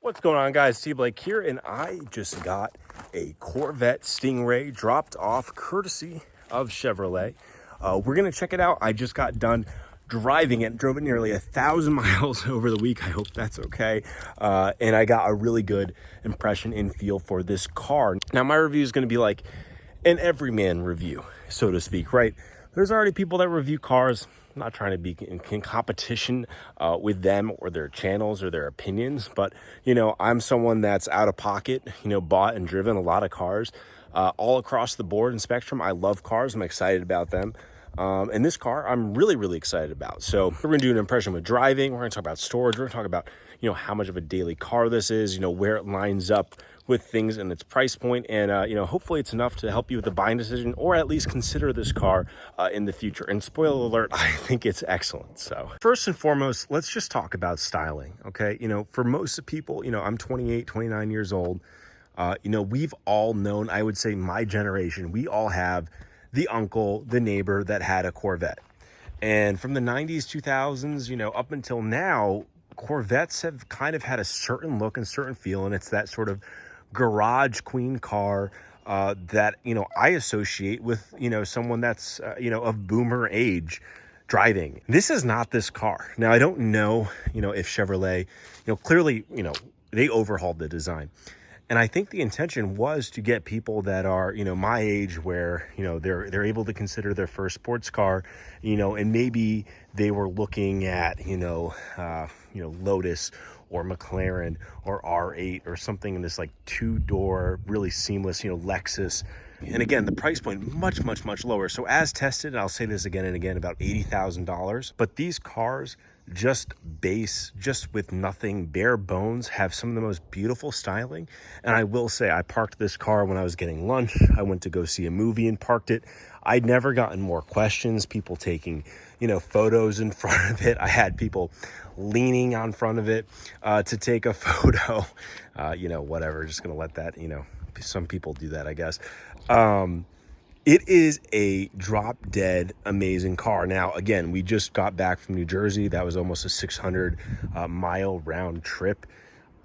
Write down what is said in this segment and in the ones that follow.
What's going on, guys? Steve Blake here, and I just got a Corvette Stingray dropped off courtesy of Chevrolet. We're gonna check it out. I just got done driving it, drove it nearly 1,000 miles over the week. I hope that's okay. And I got a really good impression and feel for this car. Now, my review is gonna be like an everyman review, so to speak, right? There's already people that review cars. I'm not trying to be in competition with them or their channels or their opinions, but I'm someone that's out of pocket, bought and driven a lot of cars all across the board and spectrum. I love cars. I'm excited about them. And this car, I'm really, really excited about. So we're going to do an impression with driving. We're going to talk about storage. We're going to talk about, how much of a daily car this is, where it lines up with things and its price point. And, hopefully it's enough to help you with the buying decision, or at least consider this car in the future. And spoiler alert, I think it's excellent. So first and foremost, let's just talk about styling. Okay. For most people, I'm 28, 29 years old. We've all known, I would say my generation, we all have the uncle, the neighbor that had a Corvette. And from the 90s, 2000s, up until now, Corvettes have kind of had a certain look and certain feel, and it's that sort of garage queen car that, I associate with, someone that's, of boomer age driving. This is not this car. Now, I don't know, if Chevrolet, clearly, they overhauled the design. And I think the intention was to get people that are, my age, where, they're able to consider their first sports car, and maybe they were looking at, Lotus or McLaren or R8 or something in this like two-door, really seamless, Lexus. And again, the price point much, much, much lower. So as tested, and I'll say this again and again, about $80,000. But these cars, just with nothing, bare bones, have some of the most beautiful styling. And I will say, I parked this car when I was getting lunch. I went to go see a movie and parked it. I'd never gotten more questions, people taking, photos in front of it. I had people leaning on front of it to take a photo, whatever, just gonna let that, some people do that, I guess. It is a drop dead amazing car. Now, again, we just got back from New Jersey. That was almost a 600 mile round trip.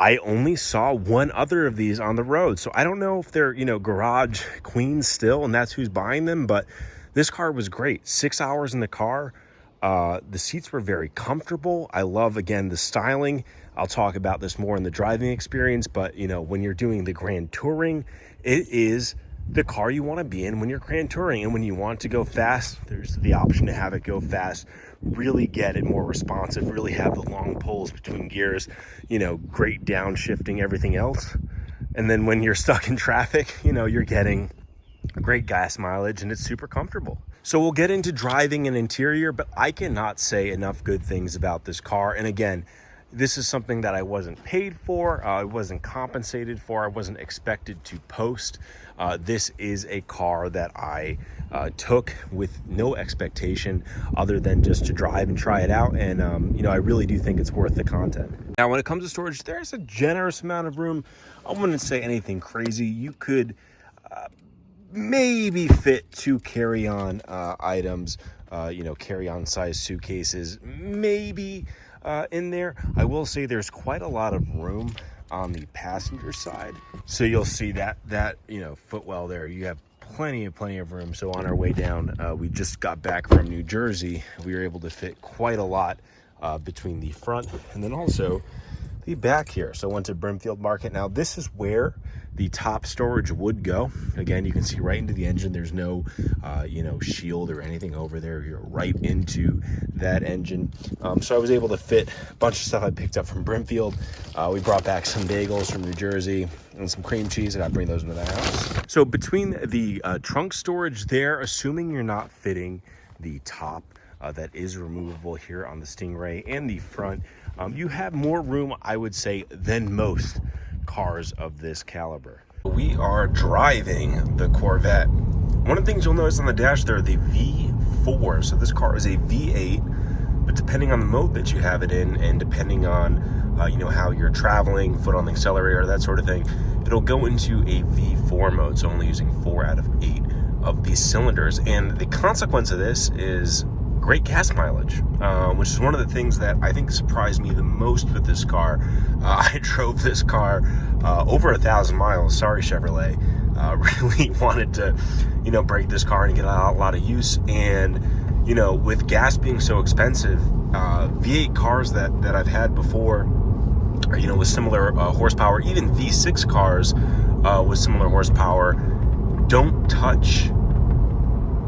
I only saw one other of these on the road. So I don't know if they're, garage queens still, and that's who's buying them. But this car was great. 6 hours in the car. The seats were very comfortable. I love, again, the styling. I'll talk about this more in the driving experience. But, when you're doing the grand touring, it is the car you want to be in when you're grand touring. And when you want to go fast, there's the option to have it go fast, really get it more responsive, really have the long pulls between gears, great downshifting, everything else. And then when you're stuck in traffic, you're getting great gas mileage and it's super comfortable. So we'll get into driving and interior, but I cannot say enough good things about this car. And again, this is something that I wasn't paid for, I wasn't compensated for, I wasn't expected to post. This is a car that I took with no expectation other than just to drive and try it out. And, I really do think it's worth the content. Now, when it comes to storage, there's a generous amount of room. I wouldn't say anything crazy. You could maybe fit 2 carry-on items, carry-on size suitcases, maybe in there. I will say there's quite a lot of room on the passenger side. So you'll see that footwell there. You have plenty of room. So on our way down, we just got back from New Jersey. We were able to fit quite a lot between the front and then also the back here. So I went to Brimfield Market. Now this is where the top storage would go. Again, you can see right into the engine. There's no, shield or anything over there. You're right into that engine. So I was able to fit a bunch of stuff I picked up from Brimfield. We brought back some bagels from New Jersey and some cream cheese. I got to bring those into the house. So between the trunk storage there, assuming you're not fitting the top that is removable here on the Stingray and the front, you have more room, I would say, than most cars of this caliber. We are driving the Corvette. One of the things you'll notice on the dash there, the V4. So this car is a V8, but depending on the mode that you have it in, and depending on how you're traveling, foot on the accelerator, that sort of thing, it'll go into a V4 mode. So only using 4 out of 8 of these cylinders. And the consequence of this is great gas mileage, which is one of the things that I think surprised me the most with this car. I drove this car over 1,000 miles. Sorry, Chevrolet. Really wanted to, break this car and get a lot of use. And, with gas being so expensive, V8 cars that I've had before, with similar horsepower, even V6 cars with similar horsepower, don't touch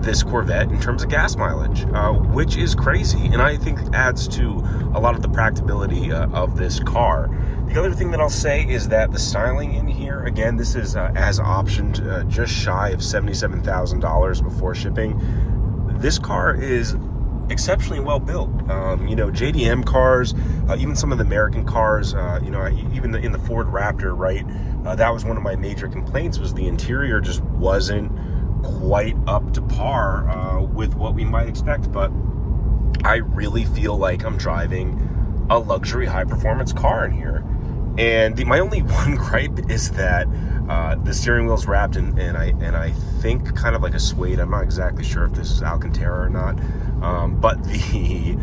this Corvette in terms of gas mileage, which is crazy, and I think adds to a lot of the practicability of this car. The other thing that I'll say is that the styling in here, again, this is as optioned, just shy of $77,000 before shipping. This car is exceptionally well built. JDM cars, even some of the American cars, even in the Ford Raptor, right? That was one of my major complaints, was the interior just wasn't quite up to par with what we might expect. But I really feel like I'm driving a luxury high-performance car in here. And my only one gripe is that the steering wheel's wrapped in, and I think kind of like a suede. I'm not exactly sure if this is Alcantara or not. But the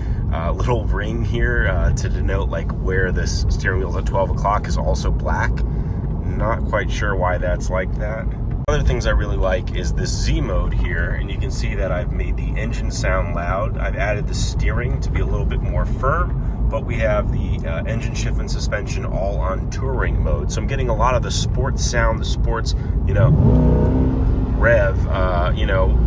little ring here to denote like where this steering wheel's at 12 o'clock is also black. Not quite sure why that's like that. Other things I really like is this Z mode here, and you can see that I've made the engine sound loud. I've added the steering to be a little bit more firm, but we have the engine shift and suspension all on touring mode. So I'm getting a lot of the sports sound, the sports, rev.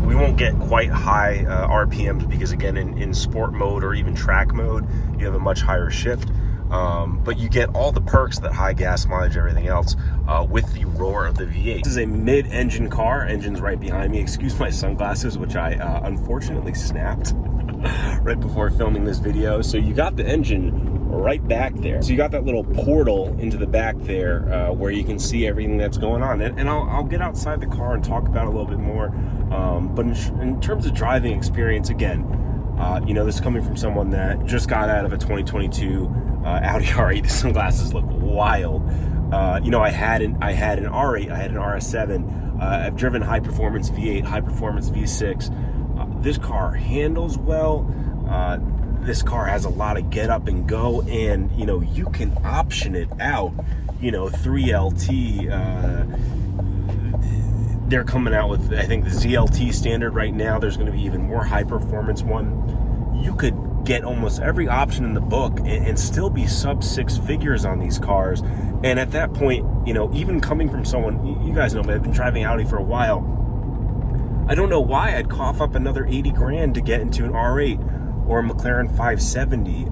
We won't get quite high RPMs because, again, in sport mode or even track mode, you have a much higher shift. But you get all the perks, that high gas mileage, everything else, with the roar of the V8. This is a mid-engine car. Engine's right behind me. Excuse my sunglasses, which I unfortunately snapped right before filming this video. So you got the engine right back there. So you got that little portal into the back there where you can see everything that's going on. And I'll get outside the car and talk about it a little bit more. But in terms of driving experience, again, this is coming from someone that just got out of a 2022 Audi R8. The sunglasses look wild. I had an R8, I had an RS7. I've driven high performance V8, high performance V6. This car handles well. This car has a lot of get up and go, and you can option it out. 3LT. They're coming out with, I think, the ZLT standard right now. There's going to be even more high performance one. You could get almost every option in the book and still be sub 6 figures on these cars. And at that point, even coming from someone, you guys know me, I've been driving Audi for a while. I don't know why I'd cough up another 80 grand to get into an R8 or a McLaren 570.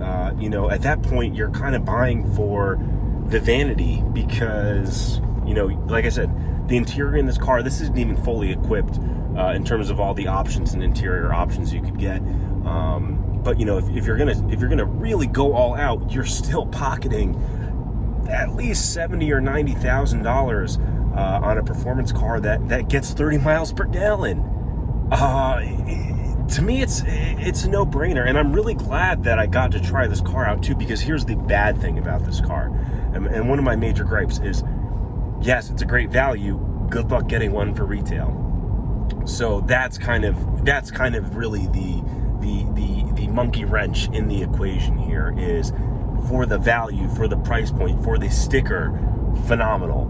At that point, you're kind of buying for the vanity because, like I said, the interior in this car, this isn't even fully equipped in terms of all the options and interior options you could get. But if you're gonna really go all out, you're still pocketing at least $70,000 or $90,000 on a performance car that gets 30 miles per gallon. To me, it's a no-brainer, and I'm really glad that I got to try this car out too. Because here's the bad thing about this car, and one of my major gripes is, yes, it's a great value. Good luck getting one for retail. So that's kind of really the monkey wrench in the equation here is, for the value, for the price point, for the sticker, phenomenal.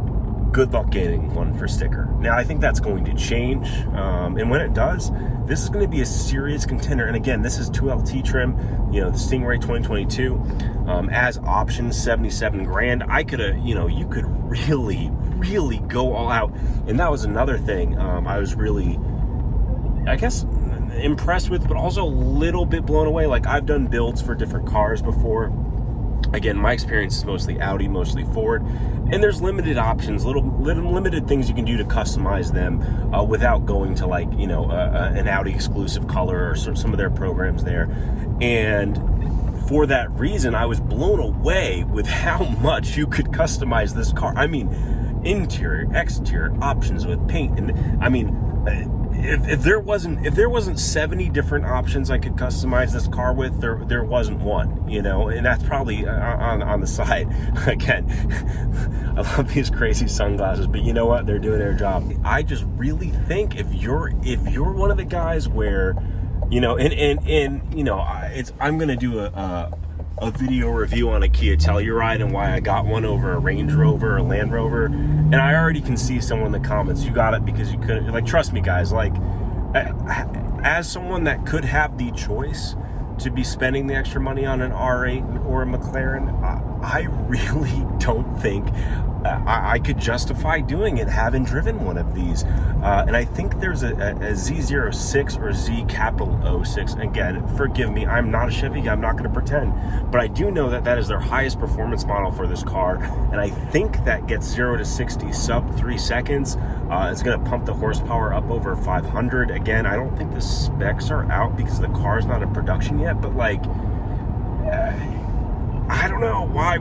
Good luck getting one for sticker. Now, I think that's going to change, and when it does, this is going to be a serious contender. And again, this is 2LT trim, the Stingray 2022, as options, 77 grand. I could have, you could really go all out. And that was another thing I was really, I guess, impressed with, but also a little bit blown away. Like, I've done builds for different cars before. Again, my experience is mostly Audi, mostly Ford, and there's limited options, limited things you can do to customize them without going to an Audi exclusive color or some of their programs there. And for that reason, I was blown away with how much you could customize this car. I mean, interior, exterior options with paint, and I mean, if there wasn't 70 different options I could customize this car with, there wasn't one, and that's probably on the side. Again, I love these crazy sunglasses, but you know what? They're doing their job. I just really think if you're one of the guys where You know, and you know, I'm gonna do a video review on a Kia Telluride and why I got one over a Range Rover or Land Rover, and I already can see someone in the comments, you got it because you couldn't. Like, trust me, guys. Like, as someone that could have the choice to be spending the extra money on an R8 or a McLaren, I really don't think I could justify doing it having driven one of these. And I think there's a Z06 or Z capital 06. Again, forgive me, I'm not a Chevy guy, I'm not going to pretend, but I do know that that is their highest performance model for this car, and I think that gets 0 to 60 sub 3 seconds. It's going to pump the horsepower up over 500. Again, I don't think the specs are out because the car's not in production yet, but like, I don't know, why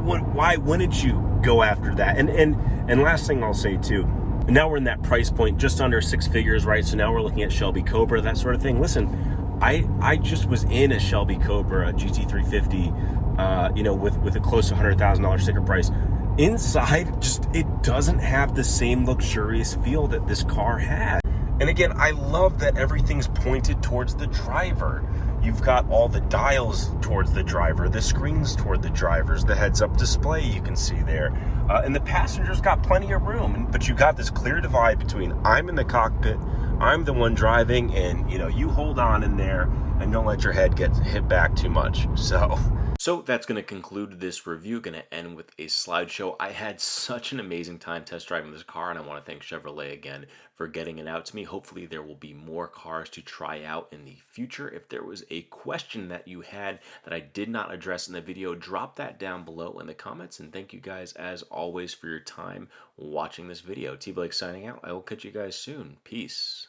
wouldn't you go after that? And last thing I'll say too, now we're in that price point just under 6 figures, right? So now we're looking at Shelby Cobra, that sort of thing. Listen, I just was in a Shelby Cobra, a GT350, you know, with a close to $100,000 sticker price. Inside, just, it doesn't have the same luxurious feel that this car had. And again, I love that everything's pointed towards the driver. You've got all the dials towards the driver, the screens toward the drivers, the heads-up display you can see there. And the passengers got plenty of room, but you got this clear divide between I'm in the cockpit, I'm the one driving, and you know, you hold on in there and don't let your head get hit back too much. So that's going to conclude this review. Going to end with a slideshow. I had such an amazing time test driving this car, and I want to thank Chevrolet again for getting it out to me. Hopefully there will be more cars to try out in the future. If there was a question that you had that I did not address in the video, drop that down below in the comments. And thank you guys, as always, for your time watching this video. T Blake signing out. I will catch you guys soon. Peace.